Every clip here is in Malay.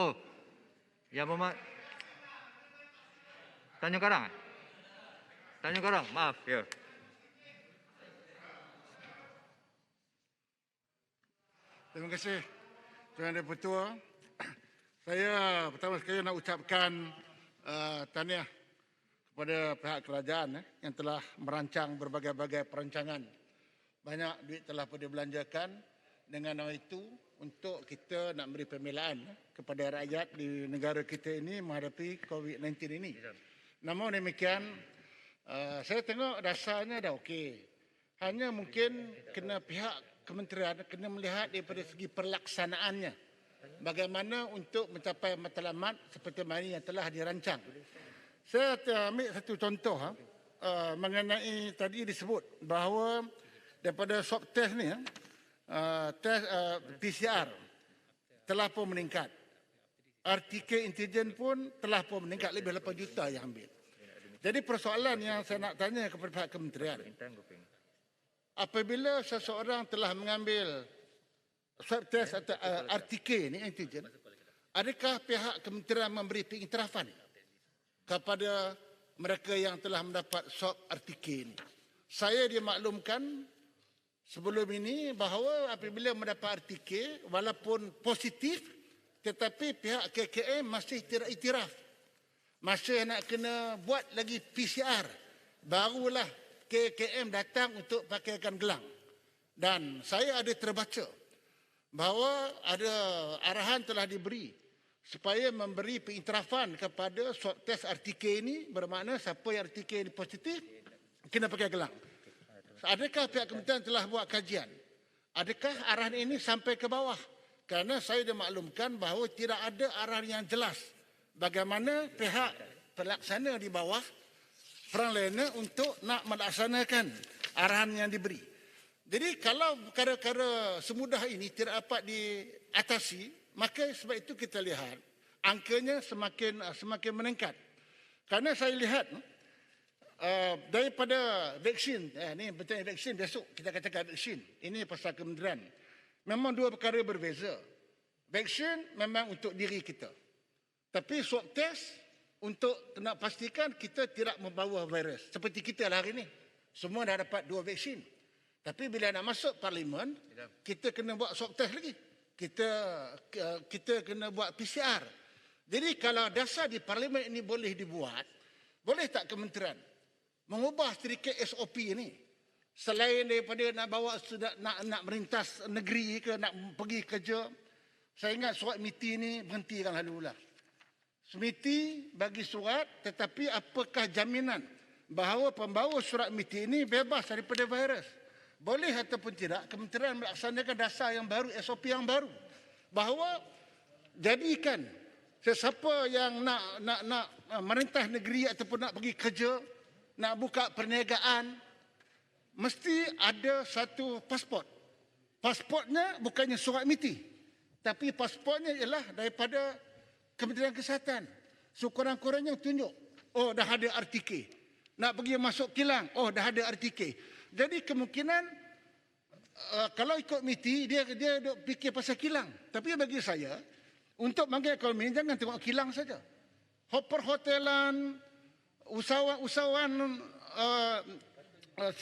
Oh, yang Tanjung Karang. Tanjung Karang, maaf ya. Terima kasih Tuan Deputua. Saya pertama sekali nak ucapkan tahniah kepada pihak kerajaan yang telah merancang berbagai-bagai perancangan. Banyak duit telah pun dibelanjakan dengan nama itu untuk kita nak beri pembelaan kepada rakyat di negara kita ini menghadapi COVID-19 ini. Namun demikian, saya tengok dasarnya dah okey. Hanya mungkin kena pihak kementerian kena melihat daripada segi perlaksanaannya. Bagaimana untuk mencapai matlamat seperti mana yang telah dirancang. Saya ambil satu contoh mengenai tadi disebut bahawa daripada swab test ni, test PCR telah pun meningkat. RTK antigen pun telah pun meningkat, lebih 8 juta yang ambil. Jadi persoalan yang saya nak tanya kepada pihak kementerian, apabila seseorang telah mengambil swab test atau RTK ni antigen, adakah pihak kementerian memberi pengiktirafan kepada mereka yang telah mendapat swab RTK ini? Saya dimaklumkan sebelum ini bahawa apabila mendapat RTK walaupun positif, tetapi pihak KKM masih tidak iktiraf. Masih nak kena buat lagi PCR. Barulah KKM datang untuk pakaikan gelang. Dan saya ada terbaca bahawa ada arahan telah diberi supaya memberi pengiktirafan kepada swab test RTK ini, bermakna siapa yang RTK ini positif kena pakai gelang. Adakah pihak kementerian telah buat kajian? Adakah arahan ini sampai ke bawah? Kerana saya dimaklumkan bahawa tidak ada arahan yang jelas bagaimana pihak pelaksana di bawah frontliner untuk nak melaksanakan arahan yang diberi. Jadi kalau perkara-perkara semudah ini tidak dapat diatasi, maka sebab itu kita lihat angkanya semakin meningkat. Kerana saya lihat daripada vaksin, ni betul vaksin, besok kita katakan vaksin. Ini pasal kementerian. Memang dua perkara berbeza. Vaksin memang untuk diri kita. Tapi swab test untuk nak pastikan kita tidak membawa virus. Seperti kita lah hari ini. Semua dah dapat 2 vaksin. Tapi bila nak masuk parlimen, kita kena buat swab test lagi. Kita kena buat PCR. Jadi kalau dasar di parlimen ini boleh dibuat, boleh tak kementerian mengubah sedikit SOP ini? Selain daripada nak bawa nak merintas negeri ke nak pergi kerja, saya ingat surat MITI ni berhentikan halulah. MITI bagi surat, tetapi apakah jaminan bahawa pembawa surat MITI ini bebas daripada virus? Boleh ataupun tidak kementerian melaksanakan dasar yang baru, SOP yang baru, bahawa jadikan sesiapa yang nak merintas negeri ataupun nak pergi kerja, nak buka perniagaan, mesti ada satu pasport. Pasportnya bukannya surat MITI, tapi pasportnya ialah daripada Kementerian Kesihatan. Sekurang-kurangnya tunjuk, oh dah ada RTK. Nak pergi masuk kilang, oh dah ada RTK. Jadi kemungkinan kalau ikut MITI, dia duk fikir pasal kilang. Tapi bagi saya, untuk bangkit ekonomi, jangan tengok kilang saja. Perhotelan, usahawan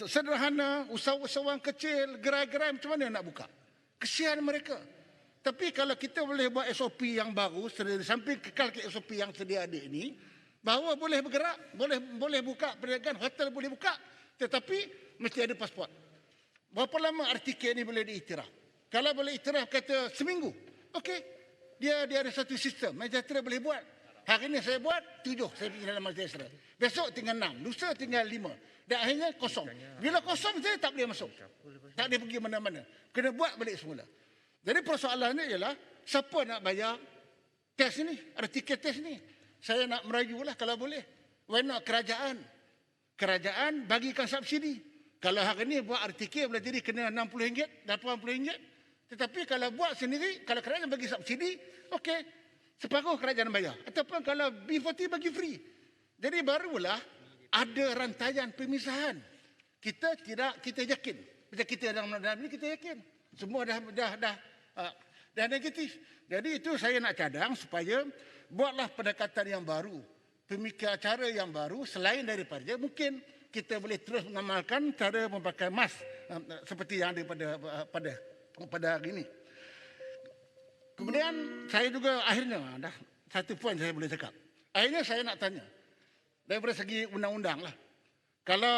sederhana, usahawan kecil, gerai-gerai macam mana nak buka? Kesian mereka. Tapi kalau kita boleh buat SOP yang baru, di samping kekal ke SOP yang sedia ada ini, bahawa boleh bergerak, boleh buka perniagaan, hotel boleh buka, tetapi mesti ada pasport. Berapa lama RTK ni boleh diiktiraf? Kalau boleh iktiraf kata seminggu, okey. Dia ada satu sistem, Malaysia boleh buat. Hari ini saya buat 7, saya pergi dalam Malaysia. Besok tinggal 6, lusa tinggal 5. Dan akhirnya kosong. Bila kosong saya tak boleh masuk. Tak boleh pergi mana-mana. Kena buat balik semula. Jadi persoalannya ialah siapa nak bayar test ini, RTK test ni. Saya nak merayulah kalau boleh. Why not kerajaan? Kerajaan bagikan subsidi. Kalau hari ini buat RTK boleh jadi kena RM60, RM80. Tetapi kalau buat sendiri, kalau kerajaan bagi subsidi, okey, separuh kerajaan bayar. Ataupun kalau B40 bagi free. Jadi barulah ada rantaian pemisahan. Kita yakin. Macam kita dalam ini kita yakin. Semua dah dan negatif. Jadi itu saya nak cadang supaya buatlah pendekatan yang baru, pemikiran cara yang baru selain daripada mungkin kita boleh terus mengamalkan cara memakai mask seperti yang ada pada hari ini. Kemudian saya juga akhirnya dah satu poin saya boleh cakap. Akhirnya saya nak tanya daripada segi undang-undang lah. Kalau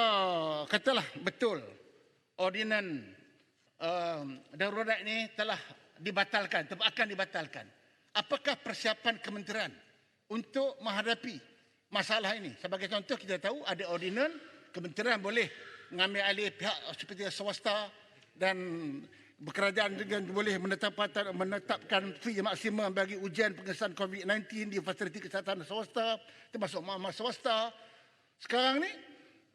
katalah betul ordinan darurat ini telah dibatalkan, akan dibatalkan. Apakah persiapan kementerian untuk menghadapi masalah ini? Sebagai contoh kita tahu ada ordinan kementerian boleh mengambil alih pihak seperti swasta dan kerajaan juga boleh menetapkan fee maksimum bagi ujian pengesahan COVID-19 di fasiliti kesihatan swasta, termasuk mahkamah swasta. Sekarang ni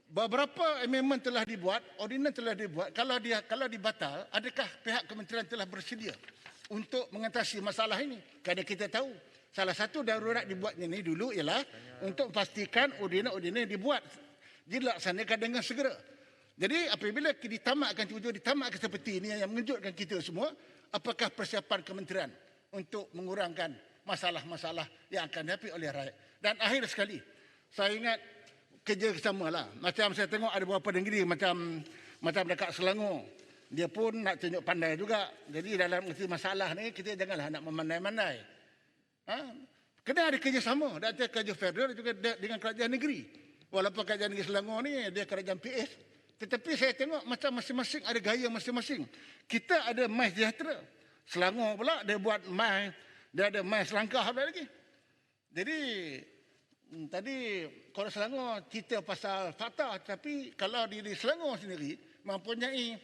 beberapa amendment telah dibuat, ordinan telah dibuat. Kalau dibatal, adakah pihak kementerian telah bersedia untuk mengatasi masalah ini? Kerana kita tahu salah satu darurat dibuatnya ini dulu ialah untuk memastikan ordinan-ordinan dibuat dilaksanakan dengan segera. Jadi apabila ditamatkan seperti ini yang mengejutkan kita semua, apakah persiapan kementerian untuk mengurangkan masalah-masalah yang akan dihadapi oleh rakyat? Dan akhir sekali, saya ingat kerja sama lah. Macam saya tengok ada beberapa negeri macam dekat Selangor, dia pun nak tunjuk pandai juga. Jadi dalam masalah ni kita janganlah nak memandai-mandai. Kena ada kerjasama dan kerja federal juga dengan kerajaan negeri. Walaupun kerajaan negeri Selangor ni dia kerajaan PS, tetapi saya tengok macam masing-masing ada gaya masing-masing. Kita ada MAS Sejahtera, Selangor pula dia buat MAS, dia ada MAS Langkah lagi. Jadi tadi kalau Selangor cerita pasal fakta, tapi kalau di Selangor sendiri mempunyai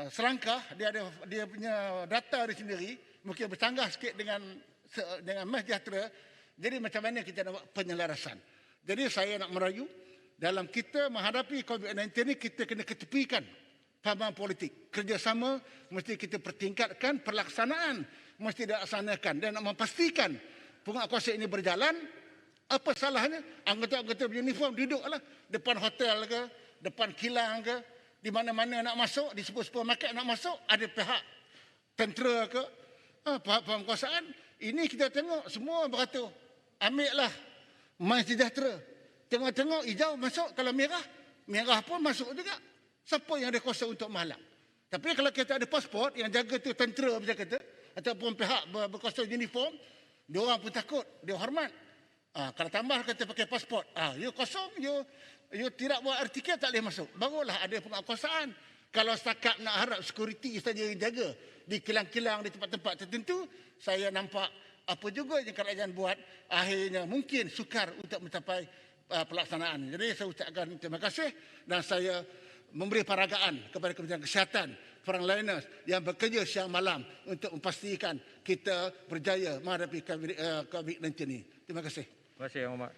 selangkah, dia punya data dia sendiri, mungkin bercanggah sikit dengan MAS Sejahtera. Jadi macam mana kita nak buat penyelarasan? Jadi saya nak merayu, dalam kita menghadapi COVID-19 ini kita kena ketepikan fahaman politik. Kerjasama mesti kita pertingkatkan, pelaksanaan mesti dilaksanakan dan nak memastikan penguatkuasaan ini berjalan. Apa salahnya anggota-anggota beruniform duduklah depan hotel ke, depan kilang ke, di mana-mana nak masuk, di supermarket nak masuk, ada pihak tentera ke, penguatkuasaan. Ini kita tengok semua beratur. Ambillah MAS Sejahtera. Tengok-tengok hijau masuk, kalau merah pun masuk juga. Siapa yang ada kuasa untuk menghalang? Tapi kalau kita ada pasport yang jaga tu tentera macam kata, ataupun pihak berkuasa uniform, dia orang pun takut, dia hormat. Kalau tambah kata pakai pasport, you kosong, you tidak buat artikel tak boleh masuk. Barulah ada penguatkuasaan. Kalau setakat nak harap security saja yang jaga di kilang-kilang, di tempat-tempat tertentu, saya nampak apa juga yang kerajaan buat, akhirnya mungkin sukar untuk mencapai pelaksanaan. Jadi saya ucapkan terima kasih dan saya memberi penghargaan kepada Kementerian Kesihatan, frontliners yang bekerja siang malam untuk memastikan kita berjaya menghadapi COVID-19 ini. Terima kasih. Terima kasih, Yang Hormat.